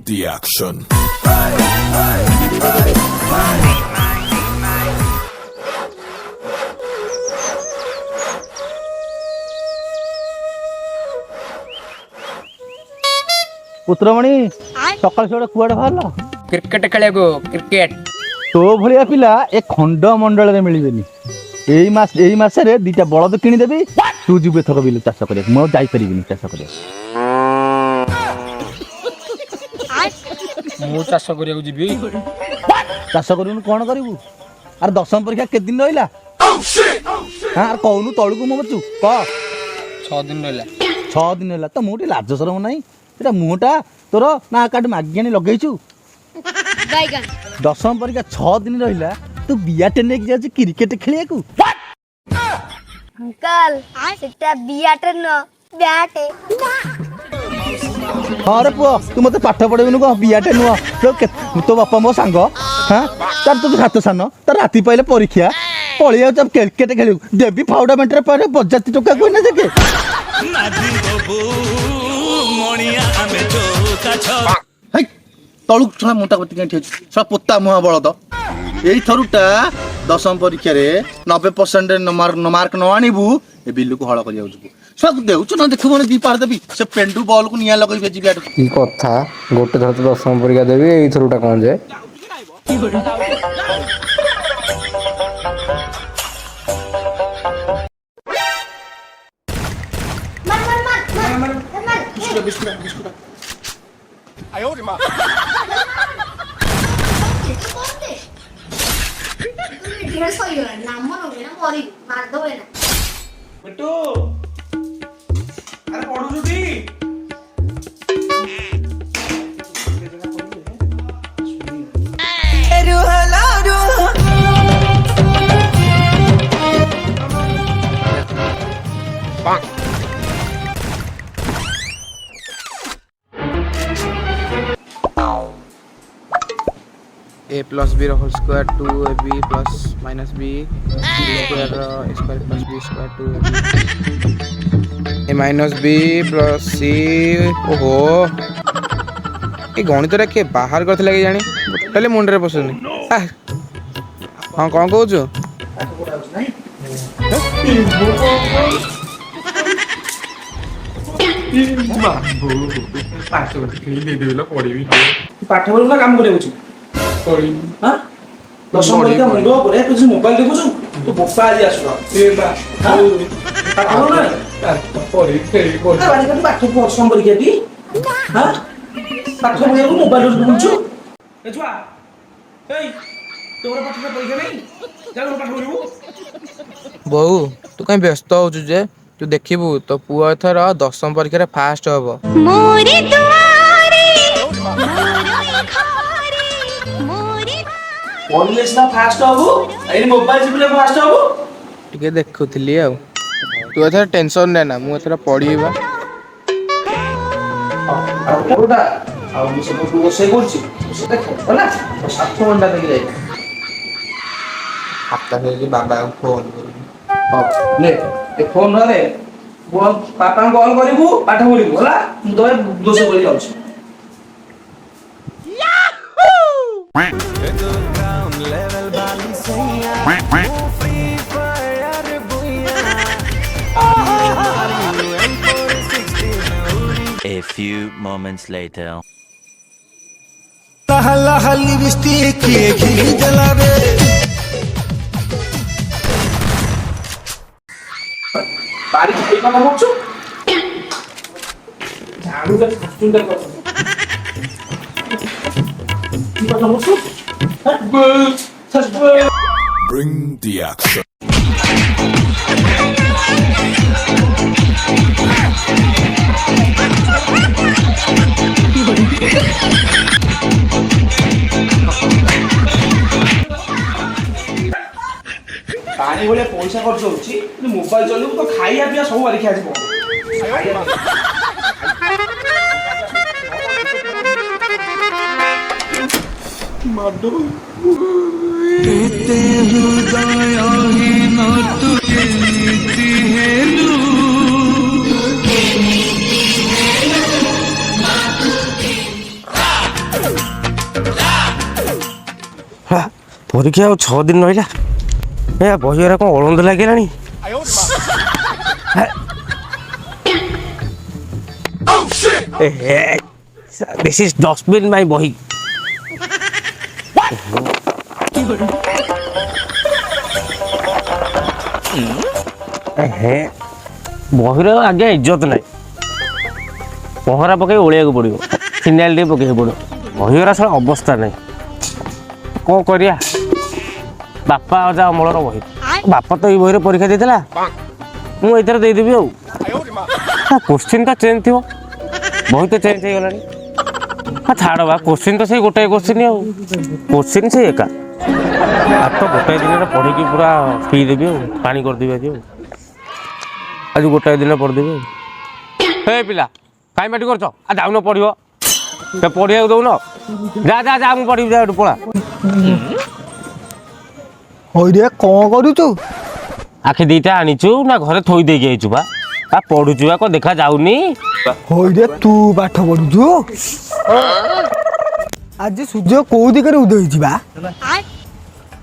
the action. पुत्रमणि सकाल से कुआड़े बाहर क्रिकेट खेले क्रिकेट तो भाया पिला ए खंड मंडल में मिलबेनी एई मास रे दीटा बलद किनी देबी तू जीव एथक बिल चाष कर मु जाई परिबिनी चाष कर मु चाष करिया जीबी चाष करिनु कोन करिवु आर दशम परीक्षा के दिन रहिला हां आर कहनु तळकु मो बच्चू क 6 दिन रहिला 6 दिन रहिला त मोटी लाज शरम नाही एटा मुहटा तोर ना काट मागियानी लगेइछु बैगन दशम परीक्षा 6 दिन रहिला तू बियाटे नेक जाछि क्रिकेट खेलिया को अंकल सेटा बियाटे न बैटे अरे पुआ तू मते पाठ पढेबनु को बियाटे नुआ तो बापा मो संग हां तार तू हाथ सान तार राती पहिले परीक्षा पळि जाउ जब क्रिकेट खेलिउ देबी फाउडा मेंटर पर 50 टका कोइ ना जके नादी बबू मोनिया हमें टोका छ हे तळुक छला मोटा कति के ठेछु स पोता मुहा बळद एई थरुटा दशम परीक्षा रे 90% मार्क न आनिबू ए बिल्लू को हळ करिया उजबू सब देउछ न देखबो न दी पार देबी से पेंडू बॉल को निया लगई बेजी बैट की कथा गोटे धर तो दशम परीक्षा देबी एई थरुटा कोन जे बिस्कुट आयो रे मां ड्रेस होइयो नाम मन होवे ना मरी मार दोवे ना बेटू अरे पढु जुटी रुहला पाक a plus b whole square 2ab plus minus b square square plus b square 2ab a minus b plus c ओहो ए गणित रे के बाहर करथले के जानी टोटली मुंड रे पसुनी हां कोन कहू छु पाठ बोलना काम करे छु हां दशम परीक्षा मुंडो करे तू मोबाइल देखु छु तू बोपा आज आसु ए बा पाठ बोलना परी फेरी को बानी का पाठ दशम परीक्षा दी हां पाठ बोलना मोबाइल देखु छु ए छुआ ए तोरा पाठ परीक्षा नहीं जानो पाठ बोलबू बहु तू कहीं व्यस्त हो छु जे तू देखिबू तो पुआ एथर दशम परीक्षा रे फास्ट हबो मोरे दुआरे कॉलेज ना फास्ट हबो एनी मोबाइल से फास्ट हबो टिके देखुथली आ तू एथर टेंशन नै ना मु एथर पढीबा कोडा आ मु सब तू से करछि से देख होला 7 घंटा तक जाई हफ्ता से बाबा को फोन करू ले ए फोन रे बोल पापा को कॉल करिबू पाठ बोलिबू होला मु तो दोष बोली जाउछ A few moments later. हल्ली लिपस्टिक की घी जलावे बारी के काम करछु झाड़ू का सुंदर कर की बात करछु Bring the action. पानी बोले पैसा खर्च होची मोबाइल चलू तो खाइया पिया सब परीक्षा आसी माडो तेते हृदयहीन तुके नीति हेलु ପରୀକ୍ଷା ଆଉ 6 ଦିନ ରହିଲା। ଏ ବହିରା କ'ଣ ଅଳନ୍ଦ ଲାଗିଲାଣି। This is dustbin my ବହି। ବହିର ଆଜ୍ଞା ଇଜ୍ଜତ ନାହିଁ। ପହଁରା ପକେଇ ଓଳିବାକୁ ପଡ଼ିବ, ଫିନାଇଲ ଟିକେ ପକେଇବାକୁ ପଡ଼ିବ। ବହିର ସାରା ଅବସ୍ଥା ନାହିଁ। କ'ଣ କରିବା? ବାପା ଅଜା ଅମଳର ବହି। ବାପା ତ ଏଇ ବହିରେ ପରୀକ୍ଷା ଦେଇଥିଲା, ମୁଁ ଏଇଥିରେ ଦେଇଦେବି ଆଉ। କୋଶ୍ଚିନ୍ ତ ଚେଞ୍ଜ ଥିବ, ବହି ତ ଚେଞ୍ଜ ହେଇଗଲାଣି। ଛାଡ଼ ବା, କୋଶ୍ଚିନ୍ ତ ସେଇ ଗୋଟାଏ କୋଶ୍ଚିନ୍ ଆଉ। କୋଶ୍ଚିନ୍ ସେଇ ଏକା। ଆଉ ତ ଗୋଟାଏ ଦିନରେ ପଢ଼ିକି ପୁରା ପିଇଦେବି ଆଉ, ପାଣି କରିଦେବି ଆଜି ଆଉ। ଆଜି ଗୋଟାଏ ଦିନ ପଢ଼ିଦେବି ଆଉ। ହେ ପିଲା, କାହିଁ ପାଟି କରୁଛ? ଯାଉନ ପଢ଼ିବ, ପଢ଼ିବାକୁ ଦଉନ? ଯା ମୁଁ ପଢ଼ିବି, ଯା ଏଠୁ ପଳା। ହଇରେ କ'ଣ କରୁଛୁ? ଆଖି ଦିଟା ଆଣିଛୁ ନା ଘରେ ଥୋଇ ଦେଇକି ଆଇଛୁ ବା? ପଢ଼ୁଛୁ ବା, କ'ଣ ଦେଖା ଯାଉନି? ହଇରେ ତୁ ପାଠ ପଢୁଛୁ? ଆଜି ସୂର୍ଯ୍ୟ କୋଉ ଦିଗରେ ଉଦୟ ହେଇଛି ବା?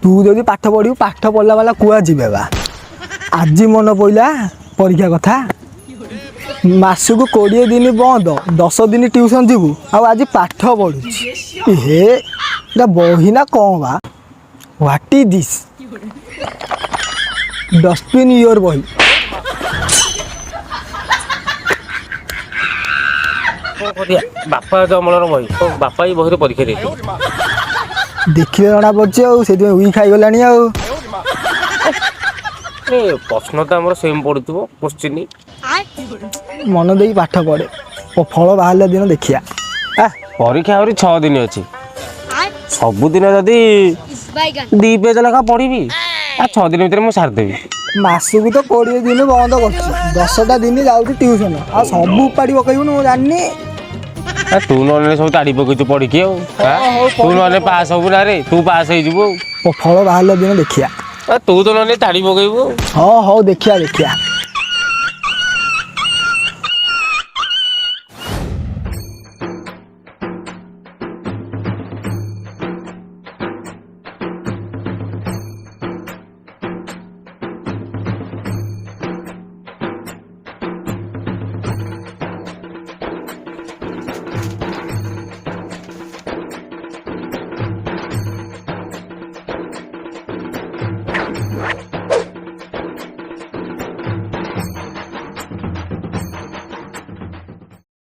ତୁ ଯଦି ପାଠ ପଢିବୁ, ପାଠ ପଢିଲା ବାଲା କୁଆ ଯିବେ ବା? ଆଜି ମନେ ପଇଲା ପରୀକ୍ଷା କଥା। ମାସକୁ 20 ଦିନ ବନ୍ଦ, 10 ଦିନ ଟ୍ୟୁସନ ଯିବୁ, ଆଉ ଆଜି ପାଠ ପଢୁଛି। ହେ ଏଟା ବହି ନା କ'ଣ ବା? What is this? Dustbin your ବହି। ବାପା ଅମଳର ବହି, ବାପା ଏଇ ବହିରେ ପରୀକ୍ଷା ଦେଇଥିଲେ। ଦେଖିଲେ ଜଣା ପଡୁଛି ଆଉ, ସେଇଥିପାଇଁ ଉଇ ଖାଇଗଲାଣି ଆଉ। ପ୍ରଶ୍ନ ତ ଆମର ସେମ୍ ପଡୁଥିବ, କୋଶ୍ଚିନ୍। ମନ ଦେଇକି ପାଠ ପଢେ, ଫଳ ବାହାରିଲା ଦିନ ଦେଖିଆ। ପରୀକ୍ଷା ଆହୁରି 6 ଦିନ ଅଛି। ସବୁଦିନ ଯଦି 2 ପେଜ ଲେଖା ପଢିବି, 6 ଦିନ ଭିତରେ ମୁଁ ସାରିଦେବି। ମାସକୁ ତ 20 ଦିନ ବନ୍ଦ କରୁଛି, 10ଟା ଦିନ ଯାଉଛି ଟ୍ୟୁସନ। ଆଉ ସବୁ ଉପାଡ଼ି ପକେଇବୁନି, ମୁଁ ଜାଣିନି। ତୁ ନହେଲେ ସବୁ ତାଡ଼ି ପକେଇଛୁ ପଢିକି ଆଉ। ତୁ ନହେଲେ ପାସ୍ ହବୁ ନା ରେ, ତୁ ପାସ୍ ହେଇଯିବୁ ଆଉ। ଫଳ ବାହାରିଲା ଦିନ ଦେଖିଆ। ତୁ ତ ନହେଲେ ତାଡ଼ି ପକେଇବୁ। ହଉ ଦେଖିଆ।